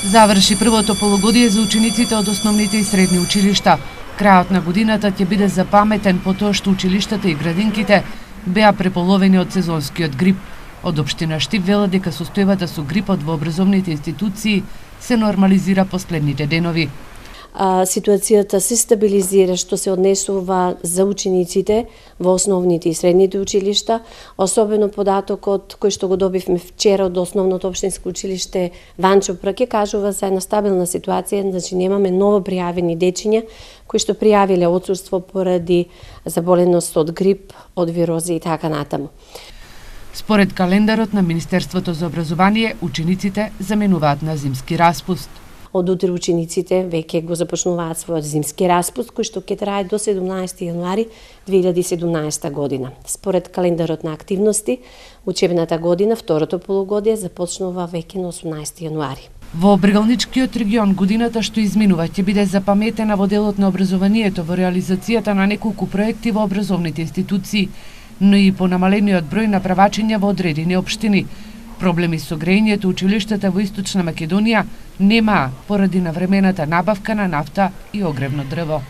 Заврши првото полугодие за учениците од основните и средни училишта. Крајот на годината ќе биде запаметен по тоа што училиштата и градинките беа преполовени од сезонскиот грип. Од општина Штип велат дека состојбата со грипот во образовните институции се нормализира последните денови. Ситуацијата се стабилизира што се однесува за учениците во основните и средните училишта, особено податокот кој што го добивме вчера од основното општинско училиште Ванчо Прке кажува за една стабилна ситуација, значи немаме ново пријавени дечиња кои што пријавиле отсуство поради заболеност од грип, од вирози и така натаму. Според календарот на Министерството за образование, учениците заменуваат на зимски распуст. Од утре учениците веќе го започнуваат својот зимски распуст, кој што ќе трае до 17 јануари 2017 година. Според календарот на активности, учебната година, второто полугодие, започнува веќе на 18 јануари. Во Бргалничкиот регион годината што изминува ќе биде запаметена во делот на образованието во реализацијата на неколку проекти во образовните институции, но и по намалениот број на правачиња во одредени општини. Проблеми со грејењето училиштата во Источна Македонија немаа поради навремената набавка на нафта и огревно дрво.